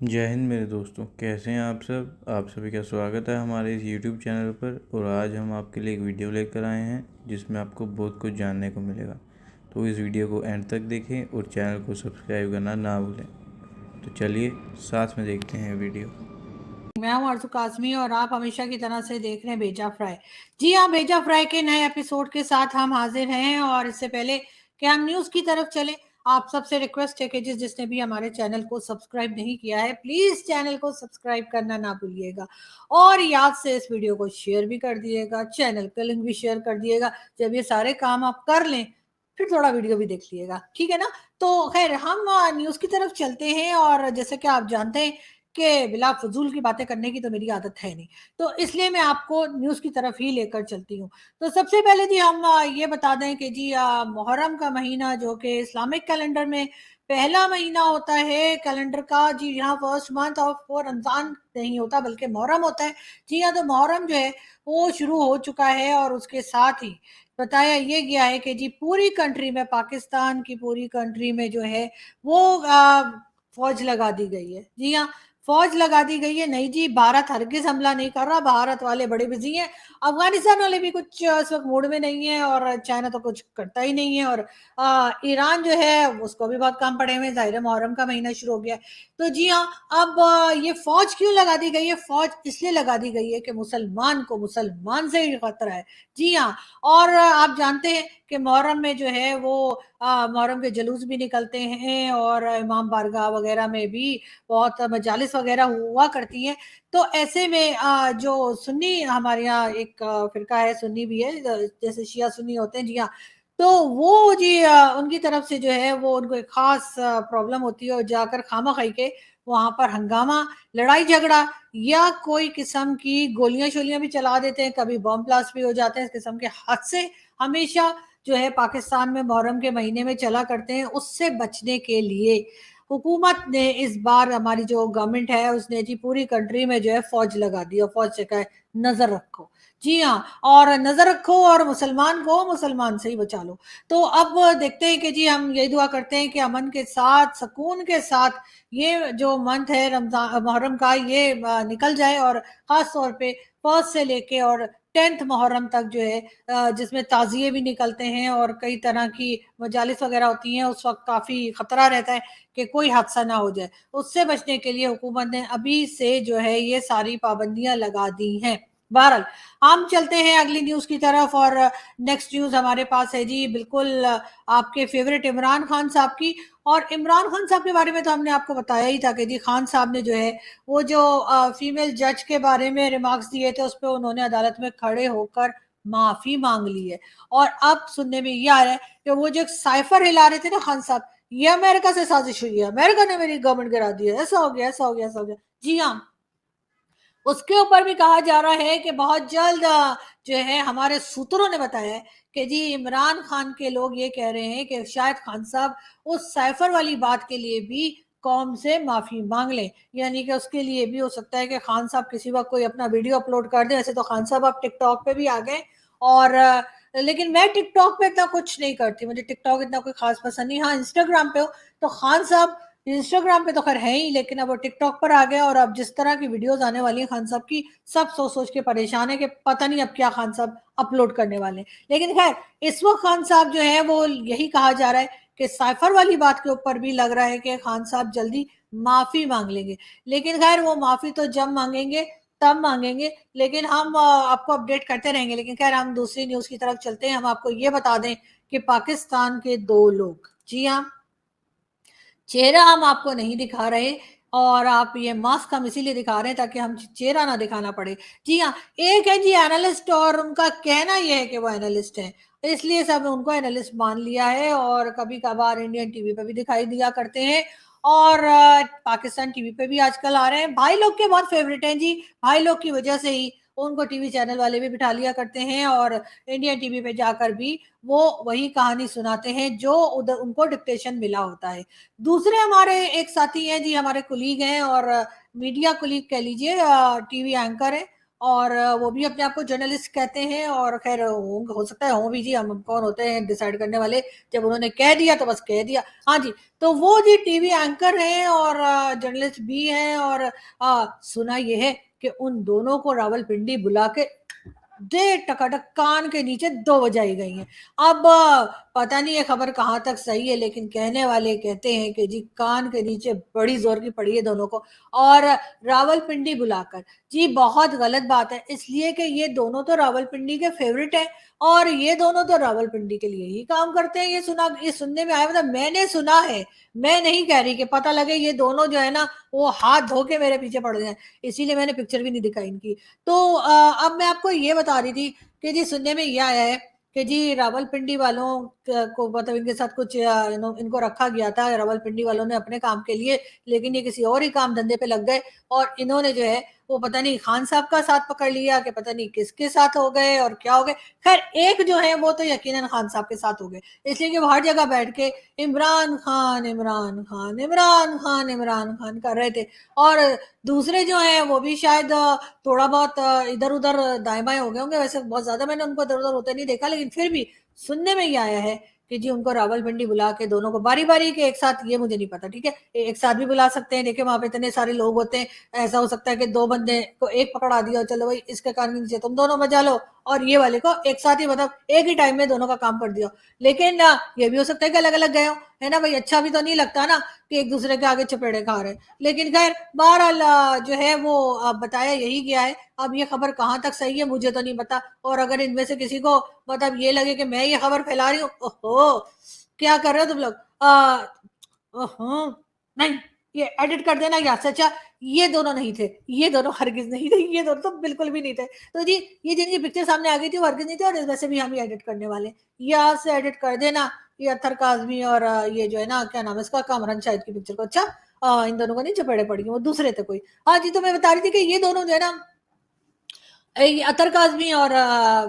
जय हिंद मेरे दोस्तों, कैसे हैं आप सभी का स्वागत है हमारे इस YouTube चैनल पर। और आज हम आपके लिए एक वीडियो लेकर आए हैं जिसमें आपको बहुत कुछ जानने को मिलेगा। तो इस वीडियो को एंड तक देखें और चैनल को सब्सक्राइब करना ना भूलें। तो चलिए साथ में देखते हैं वीडियो। मैं हूं अर्जु कासमी और आप हमेशा की तरह से देख रहे हैं भेजा फ्राई। जी हाँ, भेजा फ्राई के नए एपिसोड के साथ हम हाजिर हैं। और इससे पहले कि हम न्यूज की तरफ चले, आप सबसे रिक्वेस्ट है कि जिसने भी हमारे चैनल को सब्सक्राइब नहीं किया है, प्लीज चैनल को सब्सक्राइब करना ना भूलिएगा। और याद से इस वीडियो को शेयर भी कर दिएगा, चैनल का लिंक भी शेयर कर दिएगा। जब ये सारे काम आप कर लें फिर थोड़ा वीडियो भी देख लिएगा, ठीक है ना। तो खैर हम न्यूज की तरफ चलते हैं। और जैसे कि आप जानते हैं कि बिला फजूल की बातें करने की तो मेरी आदत है नहीं, तो इसलिए मैं आपको न्यूज़ की तरफ ही लेकर चलती हूँ। तो सबसे पहले जी हम ये बता दें कि जी मुहर्रम का महीना जो कि इस्लामिक कैलेंडर में पहला महीना होता है कैलेंडर का, जी यहाँ फर्स्ट मंथ ऑफ वो रमज़ान नहीं होता बल्कि मुहर्रम होता है। जी हाँ, तो मुहर्रम जो है वो शुरू हो चुका है। और उसके साथ ही बताया ये गया है कि जी पूरी कंट्री में, पाकिस्तान की पूरी कंट्री में जो है वो फौज लगा दी गई है। जी हाँ, फौज लगा दी गई है। नहीं जी, भारत हरगिज हमला नहीं कर रहा, भारत वाले बड़े बिजी हैं। अफगानिस्तान वाले भी कुछ इस वक्त मूड में नहीं है, और चाइना तो कुछ करता ही नहीं है। और ईरान जो है उसको भी बहुत काम पड़े हुए हैं, ज़ाहिर है मुहर्रम का महीना शुरू हो गया है। तो जी हाँ, अब ये फौज क्यों लगा दी गई है? फौज इसलिए लगा दी गई है कि मुसलमान को मुसलमान से ही खतरा है। जी हाँ, और आप जानते हैं कि मुहर्रम में जो है वो मुहर्रम के जुलूस भी निकलते हैं, और इमाम बारगाह वगैरह में भी बहुत मजालिस वगैरह हुआ करती हैं। तो ऐसे में जो सुन्नी हमारे यहाँ एक फिरका है, सुन्नी भी है, जैसे शिया सुन्नी होते हैं। जी हाँ, तो वो जी उनकी तरफ से जो है वो उनको एक खास प्रॉब्लम होती है, और जाकर खामा खाई के वहां पर हंगामा, लड़ाई झगड़ा, या कोई किस्म की गोलियां शोलियां भी चला देते हैं, कभी बम ब्लास्ट भी हो जाते हैं। इस किस्म के हादसे हमेशा जो है पाकिस्तान में मुहर्रम के महीने में चला करते हैं। उससे बचने के लिए हुकूमत ने इस बार, हमारी जो गवर्नमेंट है उसने जी पूरी कंट्री में जो है फौज लगा दी, और फौज से कहा है नजर रखो। जी हाँ, और नजर रखो और मुसलमान को मुसलमान से ही बचा लो। तो अब देखते हैं कि जी हम यही दुआ करते हैं कि अमन के साथ, सुकून के साथ ये जो मंथ है रमजान मुहर्रम का, ये निकल जाए। और खास तौर पे फर्स्ट से लेके और 10th मुहर्रम तक जो है जिसमें ताजिए भी निकलते हैं और कई तरह की मजालिस वगैरह होती हैं, उस वक्त काफ़ी ख़तरा रहता है कि कोई हादसा ना हो जाए। उससे बचने के लिए हुकूमत ने अभी से जो है ये सारी पाबंदियां लगा दी हैं। बहरहाल हम चलते हैं अगली न्यूज़ की तरफ। और नेक्स्ट न्यूज़ हमारे पास है जी बिल्कुल आपके फेवरेट इमरान खान साहब की। और इमरान खान साहब के बारे में तो हमने आपको बताया ही था कि जी खान साहब ने जो है वो जो फीमेल जज के बारे में रिमार्क्स दिए थे, उस पर उन्होंने अदालत में खड़े होकर माफी मांग ली है। और अब सुनने में ये आ रहा है कि वो जो साइफर हिला रहे थे ना खान साहब, ये अमेरिका से साजिश हुई है, अमेरिका ने मेरी गवर्नमेंट गिरा दी है, ऐसा हो गया, ऐसा हो गया, ऐसा हो गया। जी हाँ, उसके ऊपर भी कहा जा रहा है कि बहुत जल्द जो है हमारे सूत्रों ने बताया है कि जी इमरान खान के लोग ये कह रहे हैं कि शायद खान साहब उस साइफर वाली बात के लिए भी कौम से माफी मांग लें। यानी कि उसके लिए भी हो सकता है कि खान साहब किसी वक्त कोई अपना वीडियो अपलोड कर दें। ऐसे तो खान साहब अब टिकटॉक पे भी आ गए। और लेकिन मैं टिकटॉक पे इतना कुछ नहीं करती, मुझे टिकटॉक इतना कोई खास पसंद नहीं। हाँ, इंस्टाग्राम पे हो तो खान साहब इंस्टाग्राम पे तो खैर है ही, लेकिन अब वो टिकटॉक पर आ गया। और अब जिस तरह की वीडियोस आने वाली हैं खान साहब की, सब सोच सोच के परेशान है कि पता नहीं अब क्या खान साहब अपलोड करने वाले हैं। लेकिन खैर इस वक्त खान साहब जो है वो यही कहा जा रहा है कि साइफर वाली बात के ऊपर भी लग रहा है कि खान साहब जल्दी माफी मांग लेंगे। लेकिन खैर वो माफी तो जब मांगेंगे तब मांगेंगे, लेकिन हम आपको अपडेट करते रहेंगे। लेकिन खैर हम दूसरी न्यूज की तरफ चलते हैं। हम आपको ये बता दें कि पाकिस्तान के दो लोग, जी हाँ, चेहरा हम आपको नहीं दिखा रहे, और आप ये मास्क हम इसीलिए दिखा रहे हैं ताकि हम चेहरा ना दिखाना पड़े। जी हाँ, एक है जी एनालिस्ट, और उनका कहना यह है कि वो एनालिस्ट हैं, इसलिए सब उनको एनालिस्ट मान लिया है। और कभी कभार इंडियन टीवी पे भी दिखाई दिया करते हैं, और पाकिस्तान टीवी पे भी आजकल आ रहे हैं। भाई लोग के बहुत फेवरेट हैं जी, भाई लोग की वजह से ही उनको टीवी चैनल वाले भी बिठा लिया करते हैं, और इंडियन टीवी पे जाकर भी वो वही कहानी सुनाते हैं जो उधर उनको डिक्टेशन मिला होता है। दूसरे हमारे एक साथी हैं जी, हमारे कुलीग हैं, और मीडिया कुलीग कह लीजिए, टीवी एंकर हैं, और वो भी अपने आप को जर्नलिस्ट कहते हैं, और खैर हो सकता है हो भी जी, हम कौन होते हैं डिसाइड करने वाले, जब उन्होंने कह दिया तो बस कह दिया। हाँ जी, तो वो जी टीवी एंकर हैं और जर्नलिस्ट भी हैं, और सुना ये है कि उन दोनों को रावलपिंडी बुला के दे टकाटक कान के नीचे 2 बजाई गई हैं। अब पता नहीं ये खबर कहाँ तक सही है, लेकिन कहने वाले कहते हैं कि जी कान के नीचे बड़ी जोर की पड़ी है दोनों को, और रावलपिंडी बुलाकर। जी बहुत गलत बात है, इसलिए कि ये दोनों तो रावलपिंडी के फेवरेट हैं, और ये दोनों तो रावलपिंडी के लिए ही काम करते हैं। ये सुनने में आया, मतलब मैंने सुना है, मैं नहीं कह रही कि पता लगे ये दोनों जो है ना वो हाथ धो के मेरे पीछे पड़ जाए, इसीलिए मैंने पिक्चर भी नहीं दिखाई इनकी। तो अब मैं आपको ये बता रही थी कि जी सुनने में ये आया है कि जी रावलपिंडी वालों को, मतलब इनके साथ कुछ इनको रखा गया था रावलपिंडी वालों ने अपने काम के लिए, लेकिन ये किसी और ही काम धंधे पे लग गए, और इन्होंने जो है वो पता नहीं खान साहब का साथ पकड़ लिया कि पता नहीं किसके साथ हो गए और क्या हो गए। खैर एक जो है वो तो यकीनन खान साहब के साथ हो गए, इसलिए कि वो हर जगह बैठ के इमरान खान इमरान खान इमरान खान इमरान खान कर रहे थे, और दूसरे जो हैं वो भी शायद थोड़ा बहुत इधर-उधर दाएँ-बाएँ हो गए होंगे, वैसे बहुत ज़्यादा मैंने उनको इधर-उधर होते नहीं देखा, लेकिन फिर भी सुनने में ये आया है कि जी उनको रावलपिंडी बुला के दोनों को बारी-बारी के एक साथ, ये मुझे नहीं पता, ठीक है? एक साथ भी बुला सकते हैं, देखिए वहाँ पे इतने सारे लोग होते हैं, ऐसा हो सकता है कि 2 बंदे को एक पकड़ा दिया, चलो भाई इसके कान के नीचे तुम दोनों बजा लो, और ये वाले को एक साथ ही, मतलब एक ही टाइम में दोनों का काम कर दिया। लेकिन ये भी हो सकता है कि अलग-अलग गए हों, है ना भाई? अच्छा भी तो नहीं लगता ना कि एक दूसरे के आगे चपेड़े खा रहे हैं। लेकिन खैर बहरहाल जो है वो बताया यही गया है। अब ये खबर कहाँ तक सही है मुझे तो नहीं पता, और अगर इनमें से किसी को मतलब ये लगे कि मैं ये खबर फैला रही हूँ, ओहो! क्या कर रहे हो तुम लोग? ओहो! नहीं, ये एडिट कर देना यहाँ से अच्छा, ये दोनों नहीं थे, ये दोनों हरगिज़ नहीं थे, ये दोनों तो बिल्कुल भी नहीं थे। तो जी, ये जिनकी पिक्चर सामने आ गई थी वो हरगिज़ नहीं थे, और वैसे भी हम ही एडिट करने वाले हैं। यहाँ से एडिट कर देना, ये अत्तर काज़मी और ये जो है ना क्या नाम है इसका, कामरान शाहिद की पिक्चर को। अच्छा इन दोनों को नहीं चपेड़े पड़ी हैं, वो दूसरे थे कोई। हाँ जी, तो मैं बता रही थी कि ये दोनों जो है ना ये अतर काज़मी और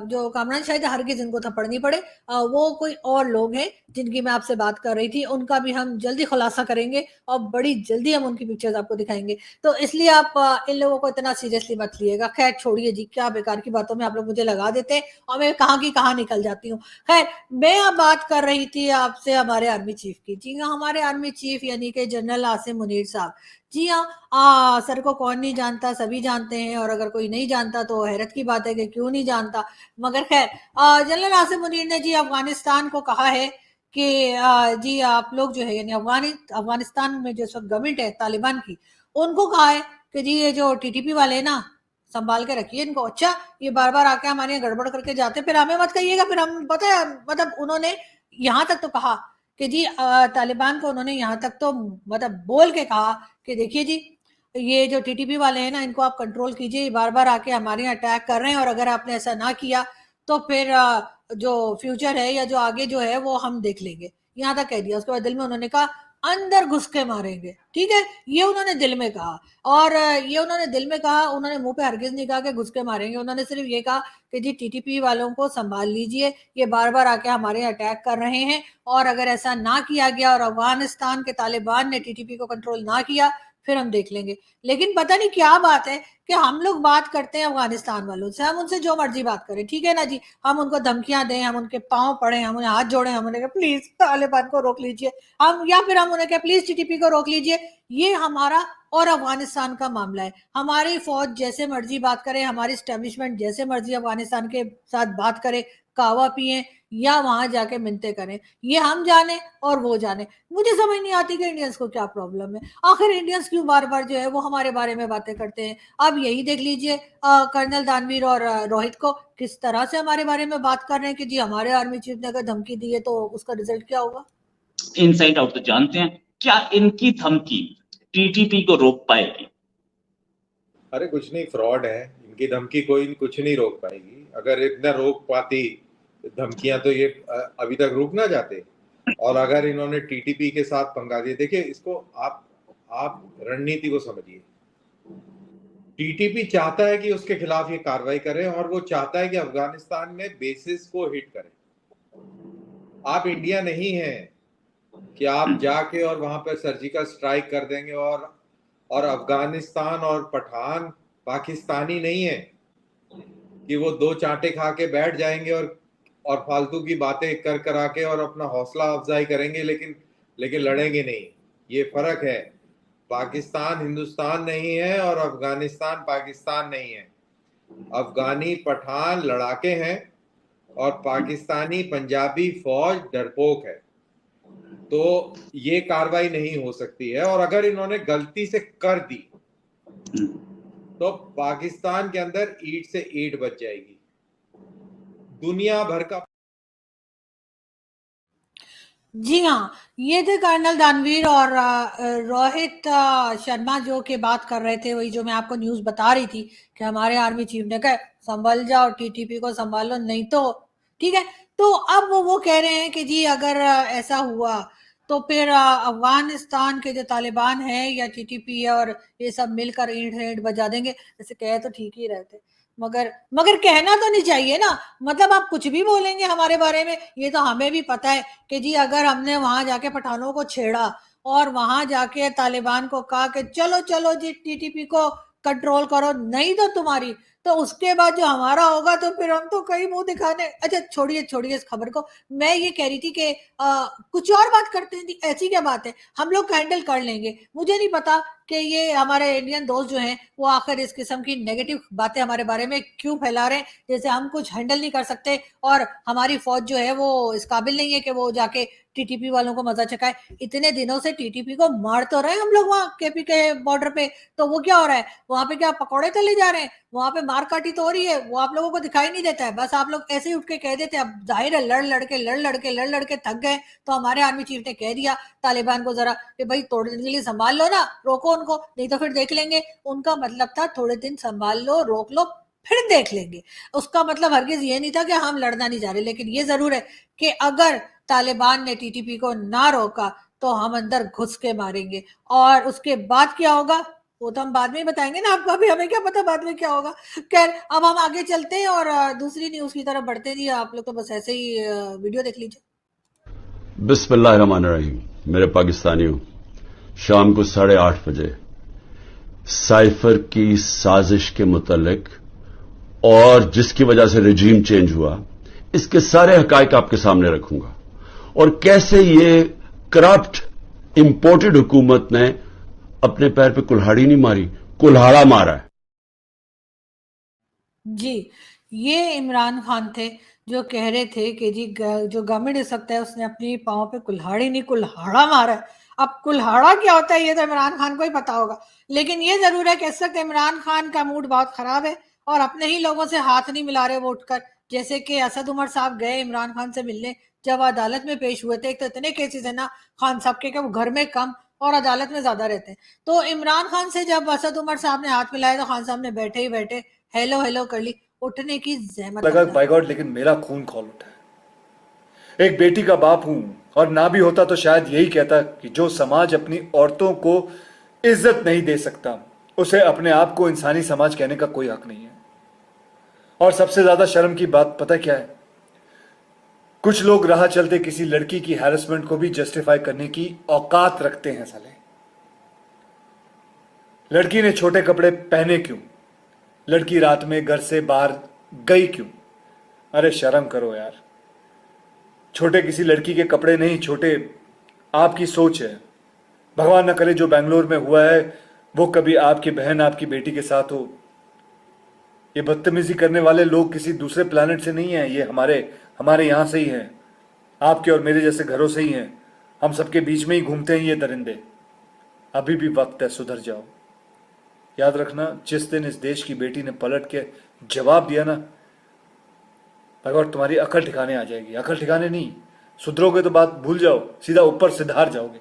जो कामरान शाहिद, हरगिज़ इनको थप्पड़ नहीं पड़े। वो कोई और लोग हैं जिनकी मैं आपसे बात कर रही थी, उनका भी हम जल्दी खुलासा करेंगे और बड़ी जल्दी हम उनकी पिक्चर्स आपको दिखाएँगे। तो इसलिए आप इन लोगों को इतना सीरियसली मत लिएगा। ख़ैर छोड़िए जी, क्या बेकार की बातों में आप लोग मुझे लगा देते हैं और मैं कहाँ की कहाँ निकल जाती हूँ। ख़ैर मैं अब बात कर रही थी आपसे हमारे आर्मी चीफ़ की। जी हाँ, हमारे आर्मी चीफ़ यानी कि जनरल आसिम मुनीर साहब। जी हाँ, सर को कौन नहीं जानता, सभी जानते हैं, और अगर कोई नहीं जानता तो हैरत की बात है कि क्यों नहीं जानता। मगर ख़ैर जनरल आसिम मुनीर ने जी अफ़गानिस्तान को कहा है कि जी आप लोग जो है यानी अफ़गानिस्तान में जो इस वक़्त गवर्नमेंट है तालिबान की, उनको कहा है कि जी ये जो टीटीपी वाले हैं ना, सँभाल के रखिए इनको। अच्छा, ये बार-बार आके हमारे यहाँ गड़बड़ करके जाते हैं, फिर हमें मत कहिएगा, फिर हम पता है मतलब उन्होंने यहाँ तक तो कहा कि जी तालिबान को उन्होंने यहाँ तक तो मतलब बोल के कहा कि देखिए जी, ये जो टीटीपी वाले हैं ना, इनको आप कंट्रोल कीजिए, बार-बार आके हमारे यहाँ अटैक कर रहे हैं, और अगर आपने ऐसा ना किया, तो फिर जो फ्यूचर है या जो आगे जो है, वो हम देख लेंगे। यहाँ तक कह दिया। उसके बाद दिल में उन्होंने कहा, अंदर घुस के मारेंगे। ठीक है? ये उन्होंने दिल में कहा, और ये उन्होंने दिल में कहा, उन्होंने मुँह पे हरगिज़ नहीं कहा कि घुस के मारेंगे। उन्होंने सिर्फ़ ये कहा कि जी टीटीपी वालों को सँभाल लीजिए, ये बार-बार आके हमारे यहाँ अटैक कर रहे हैं, और अगर ऐसा ना किया गया और अफ़गानिस्तान के तालिबान ने टीटीपी को कंट्रोल ना किया, फिर हम देख लेंगे। लेकिन पता नहीं क्या बात है कि हम लोग बात करते हैं अफ़गानिस्तान वालों से, हम उनसे जो मर्ज़ी बात करें, ठीक है ना जी? हम उनको धमकियाँ दें, हम उनके पाँव पड़ें, हम उन्हें हाथ जोड़ें, हम उन्हें कहें प्लीज़ तालिबान को रोक लीजिए। हम या फिर हम उन्हें कहें प्लीज़ टीटीपी को रोक लीजिए। ये हमारा और अफ़गानिस्तान का मामला है। हमारी फ़ौज जैसे मर्ज़ी बात करे, हमारी एस्टेब्लिशमेंट जैसे मर्ज़ी अफ़गानिस्तान के साथ बात करे, कहवा पिएँ या वहाँ जाके मिन्नतें करें। ये हम जानें और वो जानें। मुझे समझ नहीं आती कि इंडियंस को क्या प्रॉब्लम है। आखिर इंडियंस क्यों बार-बार जो है वो हमारे बारे में बातें करते हैं। अब यही देख लीजिए कर्नल दानवीर और रोहित को किस तरह से हमारे बारे में बात कर रहे हैं कि जी हमारे आर्मी चीफ ने अगर धमकी दी है तो उसका रिज़ल्ट क्या होगा? इनसाइड आउट तो जानते हैं, क्या इनकी धमकी टीटीपी को रोक पाएगी? अरे कुछ नहीं, फ्रॉड है। इनकी धमकी कोई कुछ नहीं रोक पाएगी। अगर इतना रोक पाती धमकियां तो ये अभी तक रुक ना जाते। और अगर इन्होंने टीटीपी के साथ पंगा दिया, देखिए इसको आप रणनीति को समझिए। टीटीपी चाहता है कि उसके खिलाफ ये कार्रवाई करें, और वो चाहता है कि अफगानिस्तान में बेसिस को हिट करें। आप इंडिया नहीं है कि आप जाके और वहां पर सर्जिकल स्ट्राइक कर देंगे, और अफगानिस्तान और पठान पाकिस्तानी नहीं है। कि वो 2 चांटे खा के बैठ जाएंगे और फालतू की बातें कर करा के और अपना हौसला अफजाई करेंगे, लेकिन लड़ेंगे नहीं। ये फर्क है। पाकिस्तान हिंदुस्तान नहीं है और अफगानिस्तान पाकिस्तान नहीं है। अफगानी पठान लड़ाके हैं और पाकिस्तानी पंजाबी फौज डरपोक है। तो ये कार्रवाई नहीं हो सकती है, और अगर इन्होंने गलती से कर दी तो पाकिस्तान के अंदर ईंट से ईंट बच जाएगी। दुनिया भर का जी हाँ, ये थे कर्नल दानवीर और रोहित शर्मा जो के बात कर रहे थे, वही जो मैं आपको न्यूज़ बता रही थी कि हमारे आर्मी चीफ ने कहा संभल जाओ, टीटीपी को संभालो, नहीं तो ठीक है। तो अब वो कह रहे हैं कि जी अगर ऐसा हुआ तो फिर अफगानिस्तान के जो तालिबान है या टीटीपी है और ये सब मिलकर ईंट ईंट बजा देंगे। ऐसे कहे तो ठीक ही रहते, मगर कहना तो नहीं चाहिए ना। मतलब आप कुछ भी बोलेंगे हमारे बारे में, ये तो हमें भी पता है कि जी अगर हमने वहां जाके पठानों को छेड़ा और वहां जाके तालिबान को कहा कि चलो चलो जी टीटीपी को कंट्रोल करो, नहीं तो तुम्हारी, तो उसके बाद जो हमारा होगा तो फिर हम तो कहीं मुंह दिखाने। अच्छा छोड़िए छोड़िए इस खबर को। मैं ये कह रही थी कि कुछ और बात करते हैं। ऐसी क्या बात है, हम लोग हैंडल कर लेंगे। मुझे नहीं पता कि ये हमारे इंडियन दोस्त जो हैं वो आखिर इस किस्म की नेगेटिव बातें हमारे बारे में क्यों फैला रहे हैं, जैसे हम कुछ हैंडल नहीं कर सकते और हमारी फौज जो है वो इस काबिल नहीं है कि वो जाके टीटीपी वालों को मजा चखाए। इतने दिनों से टीटीपी को मार तो रहे हैं हम लोग वहां केपी के बॉर्डर पे, तो वो क्या हो रहा है वहां पे? क्या पकौड़े तले जा रहे हैं? वहां पे मार काटी तो हो रही है, वो आप लोगों को दिखाई नहीं देता है। बस आप लोग ऐसे ही उठ के कह देते हैं। अब जाहिर है लड़ लड़ के थक गए, तो हमारे आर्मी चीफ ने कह दिया तालिबान को जरा कि भाई थोड़े दिन के लिए संभाल लो ना, रोको उनको, नहीं तो फिर देख लेंगे। उनका मतलब था थोड़े दिन संभाल लो, रोक लो, फिर देख लेंगे। उसका मतलब हरगिज ये नहीं था कि हम लड़ना नहीं जा रहे। लेकिन ये जरूर है कि अगर तालिबान ने टीटीपी को ना रोका तो हम अंदर घुस के मारेंगे, और उसके बाद क्या होगा वो तो हम बाद में ही बताएंगे ना आपको। अभी हमें क्या पता बाद में क्या होगा। खैर अब हम आगे चलते हैं और दूसरी न्यूज की तरफ बढ़ते हैं। जी आप लोग तो बस ऐसे ही वीडियो देख लीजिए। बिस्मिल्लाहिर्रहमानिर्रहीम। मेरे पाकिस्तानियों, शाम को 8:30 बजे साइफर की साजिश के मुतल्लिक और जिसकी वजह से रजीम चेंज हुआ, इसके सारे हकायक आपके सामने रखूंगा, और कैसे ये करप्ट इंपोर्टेड हुकूमत ने अपने पैर पे कुल्हाड़ी नहीं मारी, कुल्हाड़ा मारा है। जी ये इमरान खान थे जो कह रहे थे कि जी जो गवर्नमेंट इस सकता है उसने अपनी पांव पे कुल्हाड़ी नहीं कुल्हाड़ा मारा है। अब कुल्हाड़ा क्या होता है ये तो इमरान खान को ही पता होगा। लेकिन ये जरूर है, कह सकते इमरान खान का मूड बहुत खराब है और अपने ही लोगों से हाथ नहीं मिला रहे वो उठकर। जैसे कि असद उमर साहब गए इमरान खान से मिलने, जब अदालत में पेश हुए थे। एक तो इतने केसेस है ना खान साहब के, वो घर में कम और अदालत में ज्यादा रहते हैं। तो इमरान खान से जब असद उमर साहब ने हाथ मिलाया तो खान साहब ने बैठे ही बैठे हेलो हेलो कर ली, उठने की जहमत लगा बाय गॉड, लेकिन मेरा खून खौल उठा है। एक बेटी का बाप हूं, और ना भी होता तो शायद यही कहता कि जो समाज अपनी औरतों को इज्जत नहीं दे सकता, उसे अपने आप को इंसानी समाज कहने का कोई हक नहीं है। और सबसे ज्यादा शर्म की बात पता क्या है? कुछ लोग राह चलते किसी लड़की की हैरेसमेंट को भी जस्टिफाई करने की औकात रखते हैं। साले, लड़की ने छोटे कपड़े पहने क्यों? लड़की रात में घर से बाहर गई क्यों? अरे शर्म करो यार। छोटे किसी लड़की के कपड़े नहीं, छोटे आपकी सोच है। भगवान न करे जो बेंगलोर में हुआ है वो कभी आपकी बहन, आपकी बेटी के साथ हो। ये बदतमीजी करने वाले लोग किसी दूसरे प्लेनेट से नहीं है, ये हमारे यहां से ही हैं, आपके और मेरे जैसे घरों से ही हैं। हम सबके बीच में ही घूमते हैं ये दरिंदे। अभी भी वक्त है, सुधर जाओ। याद रखना, जिस दिन इस देश की बेटी ने पलट के जवाब दिया ना, भगवान तुम्हारी अकल ठिकाने आ जाएगी। अकल ठिकाने नहीं, सुधरोगे तो बात भूल जाओ, सीधा ऊपर सिधार जाओगे।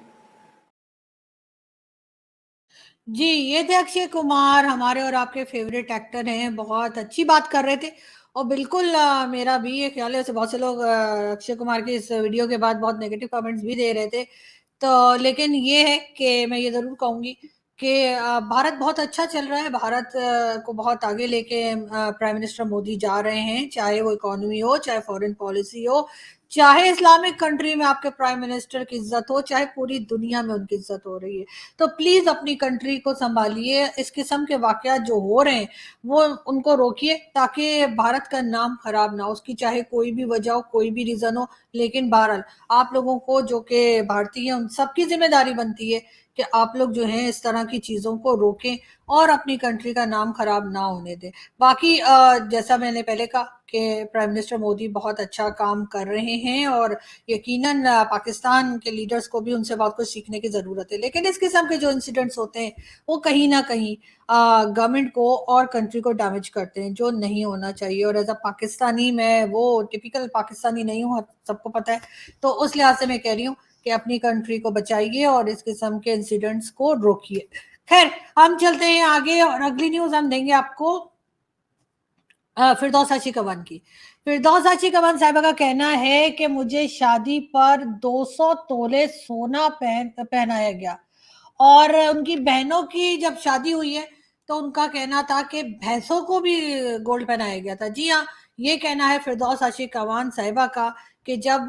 जी ये थे अक्षय कुमार, हमारे और आपके फेवरेट एक्टर हैं। बहुत अच्छी बात कर रहे थे और बिल्कुल मेरा भी ये ख्याल है। वैसे बहुत से लोग अक्षय कुमार की इस वीडियो के बाद बहुत नेगेटिव कमेंट्स भी दे रहे थे। तो लेकिन ये है कि मैं ये जरूर कहूंगी कि भारत बहुत अच्छा चल रहा है। भारत को बहुत आगे लेके प्राइम मिनिस्टर मोदी जा रहे हैं, चाहे वो इकोनॉमी हो, चाहे फॉरेन पॉलिसी हो, चाहे इस्लामिक कंट्री में आपके प्राइम मिनिस्टर की इज्जत हो, चाहे पूरी दुनिया में उनकी इज्जत हो रही है, तो प्लीज अपनी कंट्री को संभालिए। इस किस्म के वाकयात जो हो रहे हैं वो उनको रोकिए, ताकि भारत का नाम खराब ना हो। उसकी चाहे कोई भी वजह हो, कोई भी रीजन हो, लेकिन बहरहाल आप लोगों को जो कि भारतीय हैं उन सबकी जिम्मेदारी बनती है कि आप लोग जो हैं इस तरह की चीजों को रोकें और अपनी कंट्री का नाम खराब ना होने दें। बाकी जैसा मैंने पहले कहा कि प्राइम मिनिस्टर मोदी बहुत अच्छा काम कर रहे हैं और यकीनन पाकिस्तान के लीडर्स को भी उनसे बहुत कुछ सीखने की जरूरत है। लेकिन इस किस्म के जो इंसिडेंट्स होते हैं वो कहीं ना कहीं गवर्नमेंट को और कंट्री को डैमेज करते हैं, जो नहीं होना चाहिए। और एज अ पाकिस्तानी, मैं वो टिपिकल पाकिस्तानी नहीं हूँ, सबको पता है, तो उस लिहाज से मैं कह रही हूँ कि अपनी कंट्री को बचाइए और इस किस्म के इंसिडेंट्स को रोकिए। खैर, हम चलते हैं आगे और अगली न्यूज हम देंगे आपको फिरदौस आशी कवन की। फिरदौस आशी कवन साहिबा का कहना है कि मुझे शादी पर 200 तोले सोना पहनाया गया। और उनकी बहनों की जब शादी हुई है तो उनका कहना था कि भैंसों को भी गोल्ड पहनाया गया था। जी हाँ, ये कहना है फिरदौस आशी कवान साहिबा का कि जब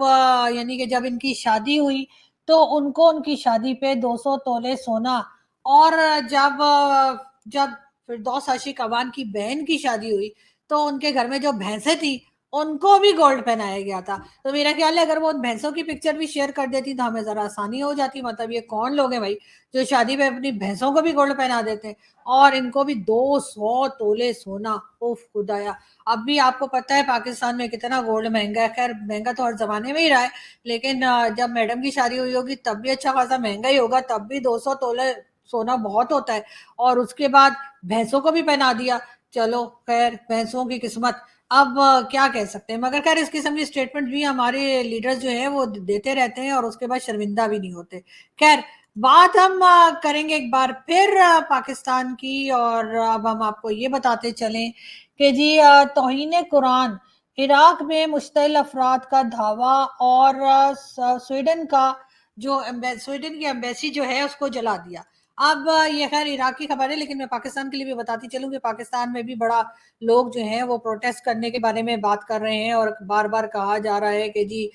यानी कि जब इनकी शादी हुई तो उनको उनकी शादी पे 200 तोले सोना, और जब फिरदौस आशी कवान की बहन की शादी हुई तो उनके घर में जो भैंसें थी उनको भी गोल्ड पहनाया गया था। तो मेरा ख्याल है अगर वो उन भैंसों की पिक्चर भी शेयर कर देती तो हमें जरा आसानी हो जाती। मतलब ये कौन लोग हैं भाई जो शादी में अपनी भैंसों को भी गोल्ड पहना देते हैं, और इनको भी 200 तोले सोना। उफ खुदाया। अब भी आपको पता है पाकिस्तान में कितना गोल्ड महंगा है। खैर महंगा तो हर जमाने में ही रहा है, लेकिन जब मैडम की शादी हुई होगी तब भी अच्छा खासा महंगा ही होगा, तब भी 200 तोले सोना बहुत होता है। और उसके बाद भैंसों को भी पहना दिया। चलो खैर, भैंसों की किस्मत, अब क्या कह सकते हैं। मगर खैर इस किस्म की स्टेटमेंट भी हमारे लीडर्स जो है वो देते रहते हैं और उसके बाद शर्मिंदा भी नहीं होते। खैर, बात हम करेंगे एक बार फिर पाकिस्तान की, और अब हम आपको ये बताते चलें कि जी तौहीन कुरान, इराक में मुश्तइल अफराद का धावा, और स्वीडन का जो स्वीडन की एम्बेसी जो है उसको जला दिया। अब ये खैर इराक की खबर है, लेकिन मैं पाकिस्तान के लिए भी बताती चलूं कि पाकिस्तान में भी बड़ा लोग जो हैं वो प्रोटेस्ट करने के बारे में बात कर रहे हैं, और बार बार कहा जा रहा है कि जी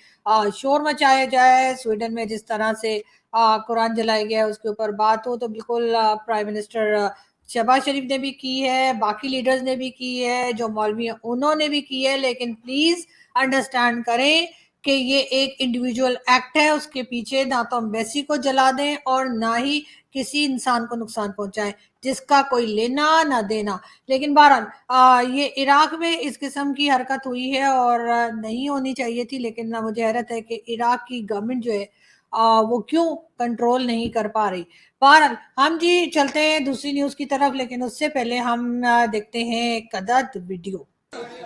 शोर मचाया जाए। स्वीडन में जिस तरह से कुरान जलाया गया उसके ऊपर बात हो तो बिल्कुल प्राइम मिनिस्टर शहबाज शरीफ ने भी की है, बाकी लीडर्स ने भी की है, जो मौलवी हैं उन्होंने भी की है। लेकिन प्लीज अंडरस्टैंड करें कि ये एक इंडिविजुअल एक्ट है, उसके पीछे ना तो एम्बेसी को जला दें और ना ही किसी इंसान को नुकसान पहुंचाएं जिसका कोई लेना ना देना। लेकिन बहरहाल ये इराक में इस किस्म की हरकत हुई है और नहीं होनी चाहिए थी। लेकिन मुझे हैरत है कि इराक की गवर्नमेंट जो है वो क्यों कंट्रोल नहीं कर पा रही। बहरहाल हम जी चलते हैं दूसरी न्यूज की तरफ, लेकिन उससे पहले हम देखते हैं एक अदद वीडियो।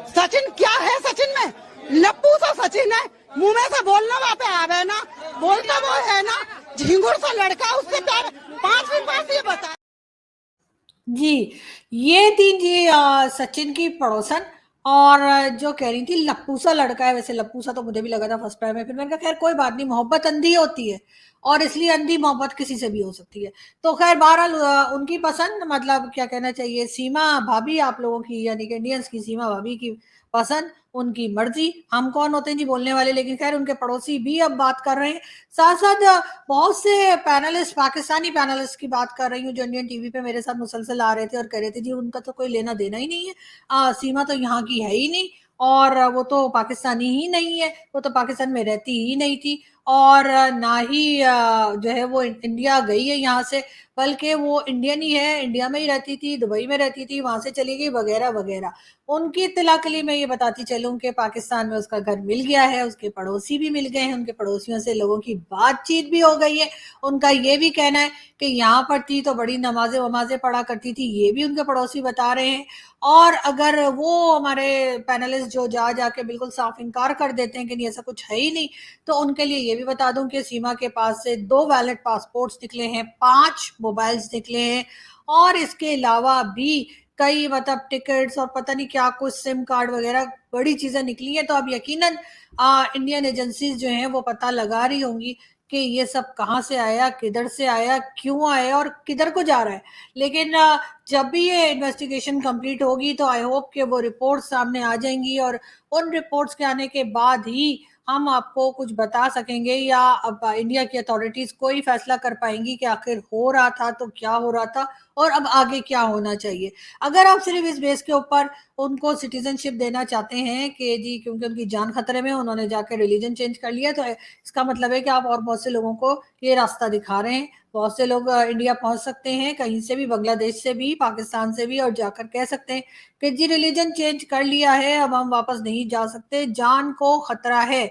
सचिन क्या है? सचिन में लप्पू सा सचिन है, मुंह में से बोलना वहाँ पे आवे ना, बोलता वो है ना, झिंगुर सा लड़का, उससे प्यार 5 दिन बाद ये बता। जी, ये थी जी सचिन की पड़ोसन, और जो कह रही थी लप्पू सा लड़का है। वैसे लप्पू सा तो मुझे भी लगा था फर्स्ट टाइम में, फिर मैंने कहा खैर कोई बात नहीं, मोहब्बत अंधी होती है और इसलिए अंधी मोहब्बत किसी से भी हो सकती है। तो खैर बहरहाल उनकी पसंद, मतलब क्या कहना चाहिए, सीमा भाभी आप लोगों की यानी कि इंडियंस की सीमा भाभी की पसंद, उनकी मर्जी, हम कौन होते हैं जी बोलने वाले। लेकिन खैर उनके पड़ोसी भी अब बात कर रहे हैं। साथ साथ बहुत से पैनलिस्ट, पाकिस्तानी पैनलिस्ट की बात कर रही हूँ जो इंडियन टीवी पे मेरे साथ मुसलसल आ रहे थे और कह रहे थे जी उनका तो कोई लेना देना ही नहीं है, सीमा तो यहाँ की है ही नहीं, और वो तो पाकिस्तानी ही नहीं है, वो तो पाकिस्तान में रहती ही नहीं थी, और ना ही जो है वो इंडिया गई है यहाँ से, बल्कि वो इंडियन ही है, इंडिया में ही रहती थी, दुबई में रहती थी, वहां से चली गई वगैरह वगैरह। उनकी इत्तला के लिए मैं ये बताती चलूं कि पाकिस्तान में उसका घर मिल गया है, उसके पड़ोसी भी मिल गए हैं, उनके पड़ोसियों से लोगों की बातचीत भी हो गई है। उनका ये भी कहना है कि यहाँ पर थी तो बड़ी नमाजें वमाजें पढ़ा करती थी, ये भी उनके पड़ोसी बता रहे हैं। और अगर वो हमारे पैनलिस्ट जो जाके बिल्कुल साफ इनकार कर देते हैं कि नहीं ऐसा कुछ है ही नहीं, तो उनके लिए ये भी बता दूं कि सीमा के पास से 2 वैलिड पासपोर्ट्स निकले हैं, 5 मोबाइल्स निकले हैं, और इसके अलावा भी कई मतलब टिकट्स और पता नहीं क्या कुछ सिम कार्ड वगैरह बड़ी चीजें निकली हैं। तो अब यकीनन इंडियन एजेंसीज जो हैं वो पता लगा रही होंगी कि ये सब कहाँ से आया, किधर से आया, क्यों आया और किधर को जा रहा है। लेकिन जब भी ये इन्वेस्टिगेशन कंप्लीट होगी तो आई होप कि वो रिपोर्ट सामने आ जाएंगी, और उन रिपोर्ट्स के आने के बाद ही हम आपको कुछ बता सकेंगे या अब इंडिया की अथॉरिटीज कोई फैसला कर पाएंगी कि आखिर हो रहा था तो क्या हो रहा था और अब आगे क्या होना चाहिए। अगर आप सिर्फ इस बेस के ऊपर उनको सिटीजनशिप देना चाहते हैं कि जी क्योंकि उनकी जान खतरे में उन्होंने जाकर रिलीजन चेंज कर लिया, तो इसका मतलब है कि आप और बहुत से लोगों को ये रास्ता दिखा रहे हैं। बहुत से लोग इंडिया पहुंच सकते हैं कहीं से भी, बांग्लादेश से भी, पाकिस्तान से भी, और जाकर कह सकते हैं कि जी रिलीजन चेंज कर लिया है, अब हम वापस नहीं जा सकते, जान को खतरा है।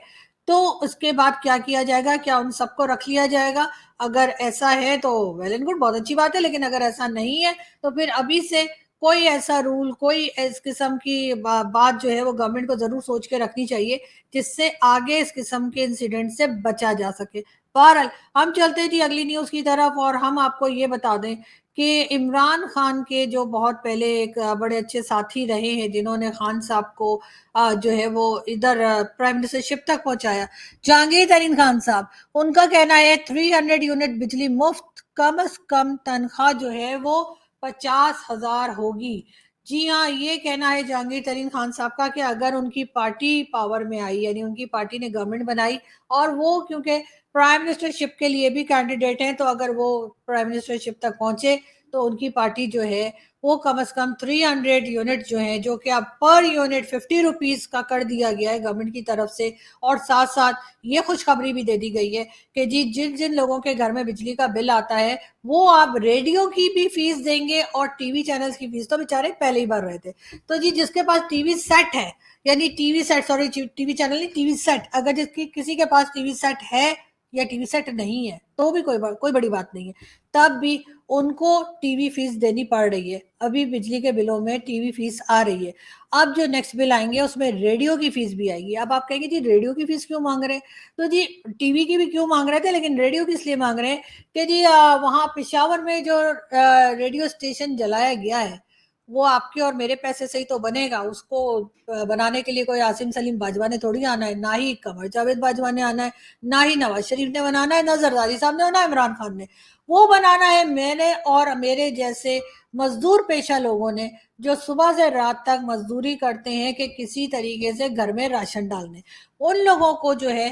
तो उसके बाद क्या किया जाएगा? क्या उन सबको रख लिया जाएगा? अगर ऐसा है तो वेल एंड गुड, बहुत अच्छी बात है। लेकिन अगर ऐसा नहीं है तो फिर अभी से कोई ऐसा रूल, कोई इस किस्म की बात जो है वो गवर्नमेंट को जरूर सोच के रखनी चाहिए जिससे आगे इस किस्म के इंसिडेंट से बचा जा सके। बहरहाल हम चलते हैं जी अगली न्यूज की तरफ, और हम आपको ये बता दें कि इमरान खान के जो बहुत पहले एक बड़े अच्छे साथी रहे हैं जिन्होंने खान साहब को जो है वो इधर प्राइम मिनिस्टरशिप तक पहुंचाया, जहांगीर तरीन खान साहब, उनका कहना है 300 यूनिट बिजली मुफ्त, कम से कम तनख्वाह जो है वो 50,000 होगी। जी हाँ, ये कहना है जहांगीर तरीन खान साहब का कि अगर उनकी पार्टी पावर में आई, यानी उनकी पार्टी ने गवर्नमेंट बनाई और वो क्योंकि प्राइम मिनिस्टरशिप के लिए भी कैंडिडेट हैं, तो अगर वो प्राइम मिनिस्टरशिप तक पहुंचे तो उनकी पार्टी जो है वो कम से कम 300 यूनिट जो है, जो कि अब पर यूनिट 50 रुपीज का कर दिया गया है गवर्नमेंट की तरफ से। और साथ साथ ये खुशखबरी भी दे दी गई है कि जी जिन जिन लोगों के घर में बिजली का बिल आता है वो आप रेडियो की भी फीस देंगे और टीवी चैनल्स की फीस तो बेचारे पहले ही भर रहे थे। तो जी जिसके पास टीवी सेट है, यानी TV set, sorry TV channel नहीं, टीवी सेट, अगर जिसकी किसी के पास टीवी सेट है या टीवी सेट नहीं है तो भी कोई बड़ी बात नहीं है, तब भी उनको टीवी फीस देनी पड़ रही है। अभी बिजली के बिलों में टीवी फीस आ रही है। अब जो नेक्स्ट बिल आएंगे उसमें रेडियो की फीस भी आएगी। अब आप कहेंगे जी रेडियो की फीस क्यों मांग रहे हैं? तो जी टीवी की भी क्यों मांग रहे थे, लेकिन रेडियो की इसलिए मांग रहे हैं कि जी वहां पेशावर में जो रेडियो स्टेशन जलाया गया है वो आपके और मेरे पैसे से ही तो बनेगा। उसको बनाने के लिए कोई आसिम सलीम बाजवा ने थोड़ी आना है, ना ही कमर जावेद बाजवा ने आना है, ना ही नवाज शरीफ ने बनाना है, ना जरदारी साहब ने, ना इमरान खान ने। वो बनाना है मैंने और मेरे जैसे मजदूर पेशा लोगों ने, जो सुबह से रात तक मजदूरी करते हैं कि किसी तरीके से घर में राशन डालने। उन लोगों को जो है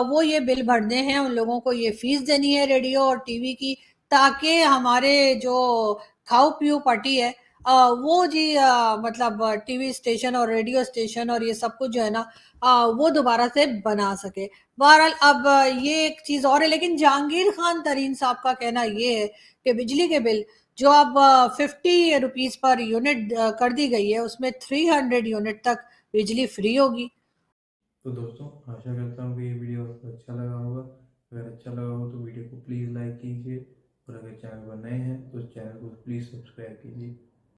वो ये बिल भरने हैं, उन लोगों को ये फीस देनी है रेडियो और टीवी की, ताकि हमारे जो खाओ पियो पार्टी है वो जी मतलब टीवी स्टेशन और रेडियो स्टेशन और ये सब कुछ जो है ना वो दोबारा से बना सके। बहरहाल अब ये एक चीज और है, लेकिन जहांगीर खान तरीन साहब का कहना ये है कि बिजली के बिल जो अब 50 रुपीज पर यूनिट कर दी गई है उसमें 300 यूनिट तक बिजली फ्री होगी। तो दोस्तों आशा करता हूँ कि ये वीडियो आपको अच्छा लगा होगा। अगर अच्छा लगा हो तो वीडियो को प्लीज़ लाइक कीजिए और अगर चैनल पर नए हैं तो चैनल को प्लीज़ सब्सक्राइब कीजिए।